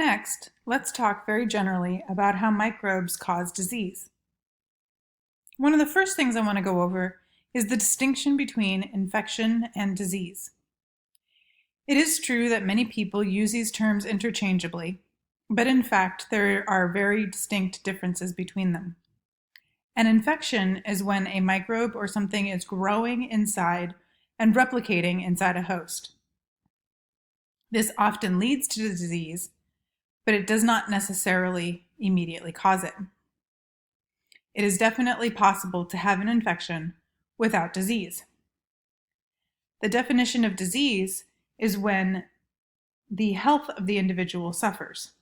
Next, let's talk very generally about how microbes cause disease. One of the first things I want to go over is the distinction between infection and disease. It is true that many people use these terms interchangeably, but in fact, there are very distinct differences between them. An infection is when a microbe or something is growing inside and replicating inside a host. This often leads to disease, but it does not necessarily immediately cause it. It is definitely possible to have an infection without disease. The definition of disease is when the health of the individual suffers.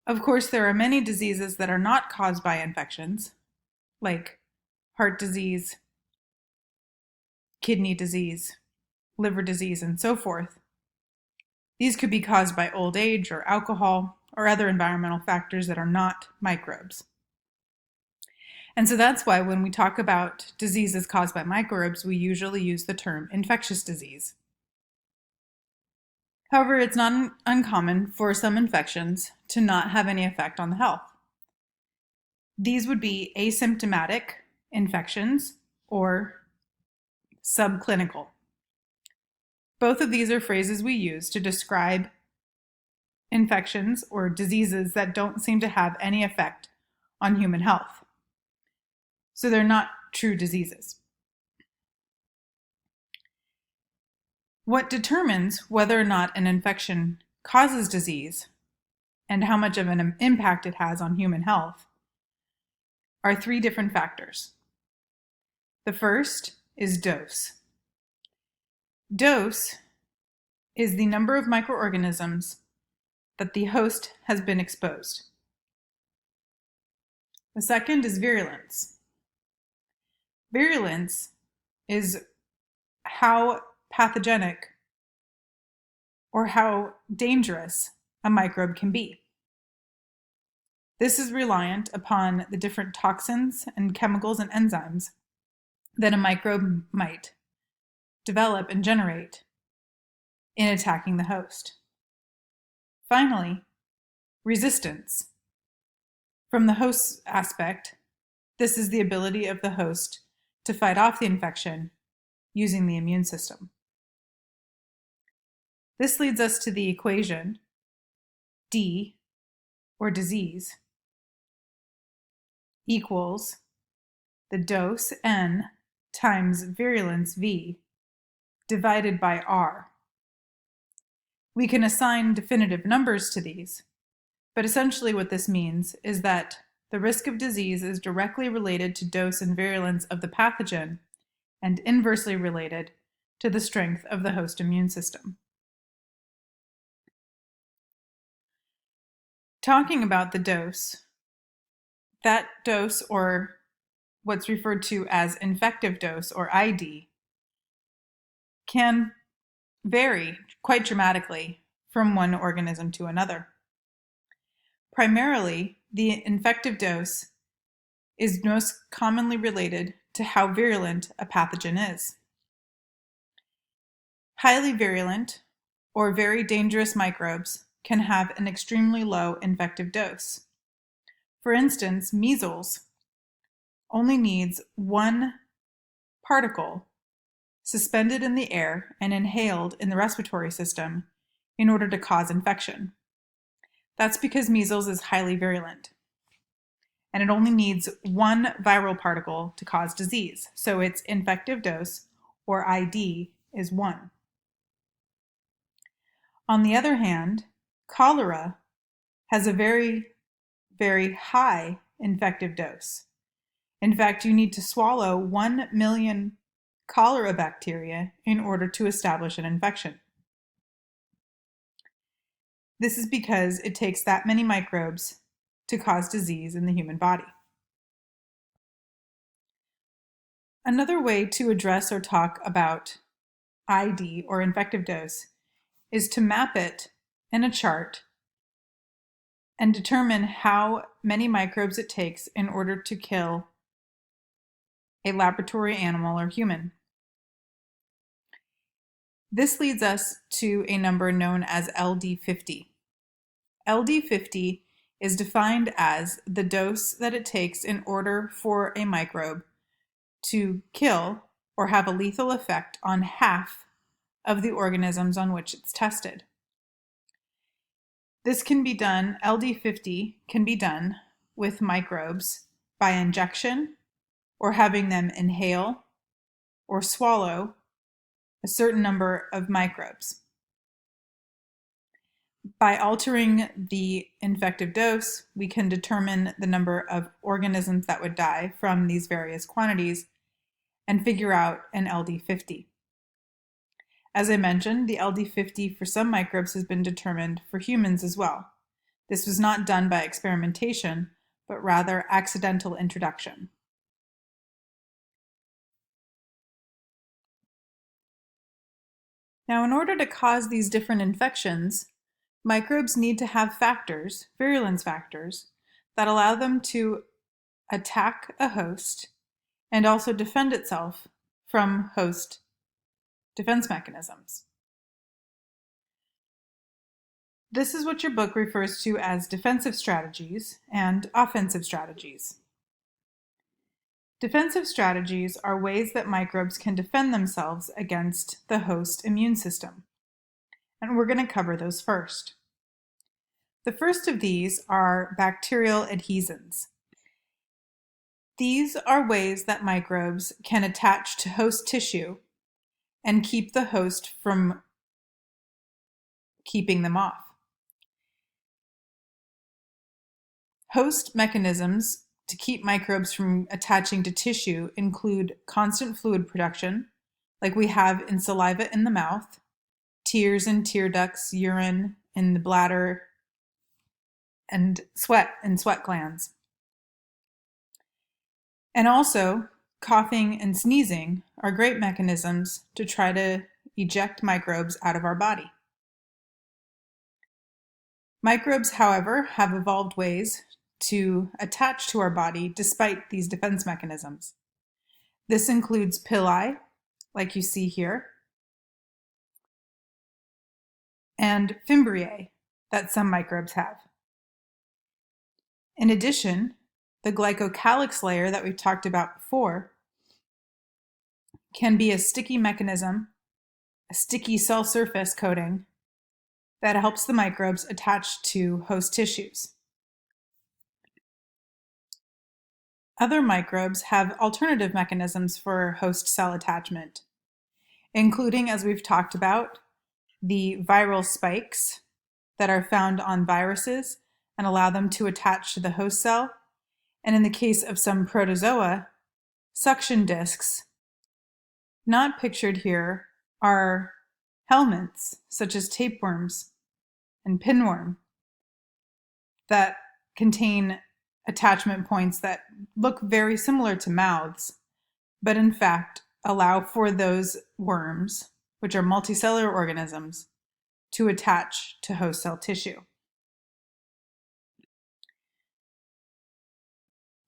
Of course, there are many diseases that are not caused by infections, like heart disease, kidney disease, liver disease, and so forth. These could be caused by old age or alcohol or other environmental factors that are not microbes. And so that's why when we talk about diseases caused by microbes, we usually use the term infectious disease. However, it's not uncommon for some infections to not have any effect on the health. These would be asymptomatic infections or subclinical. Both of these are phrases we use to describe infections or diseases that don't seem to have any effect on human health. So they're not true diseases. What determines whether or not an infection causes disease and how much of an impact it has on human health are three different factors. The first is dose. Dose is the number of microorganisms that the host has been exposed. The second is virulence. Virulence is how pathogenic or how dangerous a microbe can be. This is reliant upon the different toxins and chemicals and enzymes that a microbe might develop and generate in attacking the host. Finally, resistance. From the host's aspect, this is the ability of the host to fight off the infection using the immune system. This leads us to the equation D, or disease, equals the dose N times virulence V divided by R. We can assign definitive numbers to these, but essentially what this means is that the risk of disease is directly related to dose and virulence of the pathogen and inversely related to the strength of the host immune system. Talking about the dose, that dose, or what's referred to as infective dose, or ID, can vary quite dramatically from one organism to another. Primarily, the infective dose is most commonly related to how virulent a pathogen is. Highly virulent or very dangerous microbes can have an extremely low infective dose. For instance, measles only needs one particle suspended in the air and inhaled in the respiratory system in order to cause infection. That's because measles is highly virulent, and it only needs one viral particle to cause disease, so its infective dose, or ID, is 1. On the other hand, cholera has a very, very high infective dose. In fact, you need to swallow 1 million cholera bacteria in order to establish an infection. This is because it takes that many microbes to cause disease in the human body. Another way to address or talk about ID, or infective dose, is to map it in a chart and determine how many microbes it takes in order to kill a laboratory animal or human. This leads us to a number known as LD50. LD50 is defined as the dose that it takes in order for a microbe to kill or have a lethal effect on half of the organisms on which it's tested. This can be done, LD50 can be done with microbes by injection or having them inhale or swallow a certain number of microbes. By altering the infective dose, we can determine the number of organisms that would die from these various quantities and figure out an LD50. As I mentioned, the LD50 for some microbes has been determined for humans as well. This was not done by experimentation, but rather accidental introduction. Now, in order to cause these different infections, microbes need to have factors, virulence factors, that allow them to attack a host and also defend itself from host defense mechanisms. This is what your book refers to as defensive strategies and offensive strategies. Defensive strategies are ways that microbes can defend themselves against the host immune system, and we're going to cover those first. The first of these are bacterial adhesins. These are ways that microbes can attach to host tissue and keep the host from keeping them off. Host mechanisms to keep microbes from attaching to tissue include constant fluid production, like we have in saliva in the mouth, tears in tear ducts, urine in the bladder, and sweat in sweat glands. And also, coughing and sneezing are great mechanisms to try to eject microbes out of our body. Microbes, however, have evolved ways to attach to our body despite these defense mechanisms. This includes pili, like you see here, and fimbriae that some microbes have. In addition, the glycocalyx layer that we've talked about before can be a sticky mechanism, a sticky cell surface coating that helps the microbes attach to host tissues. Other microbes have alternative mechanisms for host cell attachment, including, as we've talked about, the viral spikes that are found on viruses and allow them to attach to the host cell. And in the case of some protozoa, suction discs. Not pictured here are helminths, such as tapeworms and pinworm, that contain attachment points that look very similar to mouths, but in fact allow for those worms, which are multicellular organisms, to attach to host cell tissue.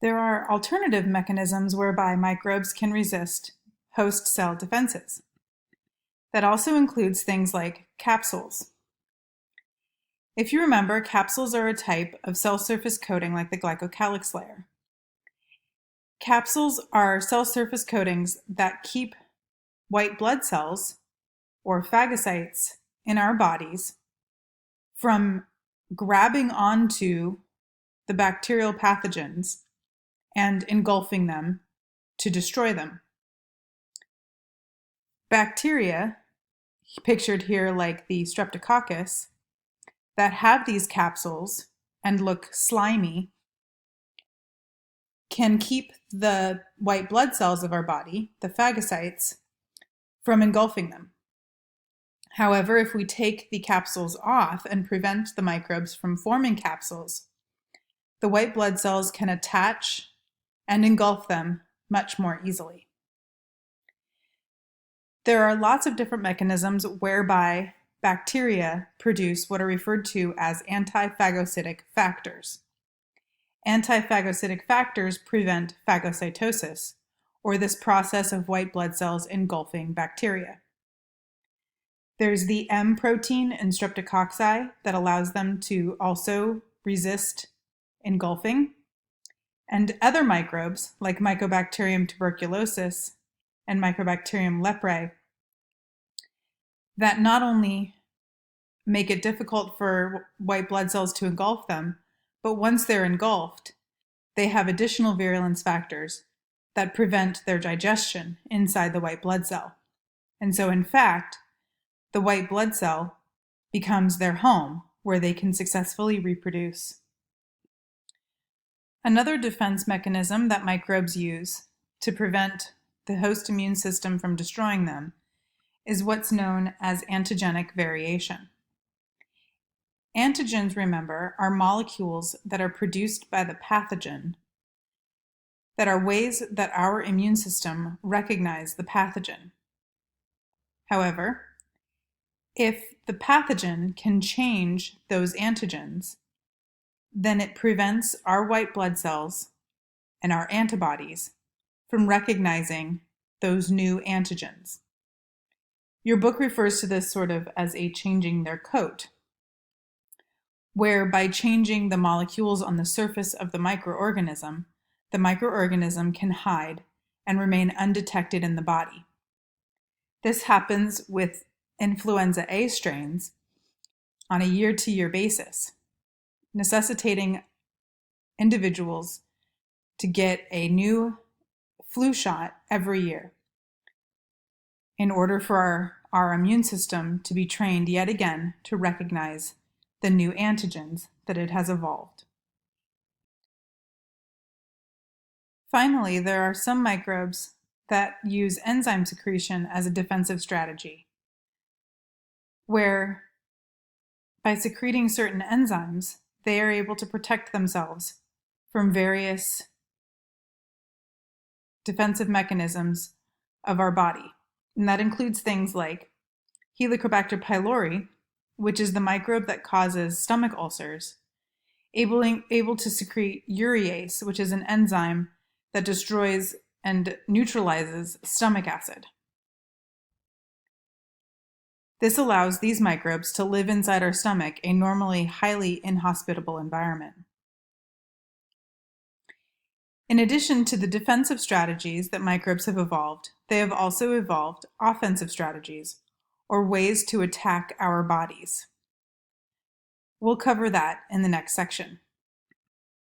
There are alternative mechanisms whereby microbes can resist host cell defenses. That also includes things like capsules. If you remember, capsules are a type of cell surface coating like the glycocalyx layer. Capsules are cell surface coatings that keep white blood cells, or phagocytes, in our bodies from grabbing onto the bacterial pathogens and engulfing them to destroy them. Bacteria, pictured here like the Streptococcus, that have these capsules and look slimy, can keep the white blood cells of our body, the phagocytes, from engulfing them. However, if we take the capsules off and prevent the microbes from forming capsules, the white blood cells can attach and engulf them much more easily. There are lots of different mechanisms whereby bacteria produce what are referred to as antiphagocytic factors. Antiphagocytic factors prevent phagocytosis, or this process of white blood cells engulfing bacteria. There's the M protein in streptococci that allows them to also resist engulfing, and other microbes like Mycobacterium tuberculosis and Mycobacterium leprae that not only make it difficult for white blood cells to engulf them, but once they're engulfed, they have additional virulence factors that prevent their digestion inside the white blood cell. And so, in fact, the white blood cell becomes their home where they can successfully reproduce. Another defense mechanism that microbes use to prevent the host immune system from destroying them is what's known as antigenic variation. Antigens, remember, are molecules that are produced by the pathogen that are ways that our immune system recognize the pathogen. However, if the pathogen can change those antigens, then it prevents our white blood cells and our antibodies from recognizing those new antigens. Your book refers to this sort of as a changing their coat, where by changing the molecules on the surface of the microorganism can hide and unremain undetected in the body. This happens with influenza A strains on a year-to-year basis, necessitating individuals to get a new flu shot every year in order for our immune system to be trained yet again to recognize the new antigens that it has evolved. Finally, there are some microbes that use enzyme secretion as a defensive strategy, where by secreting certain enzymes, they are able to protect themselves from various defensive mechanisms of our body. And that includes things like Helicobacter pylori, which is the microbe that causes stomach ulcers, able to secrete urease, which is an enzyme that destroys and neutralizes stomach acid. This allows these microbes to live inside our stomach, a normally highly inhospitable environment. In addition to the defensive strategies that microbes have evolved, they have also evolved offensive strategies, or ways to attack our bodies. We'll cover that in the next section.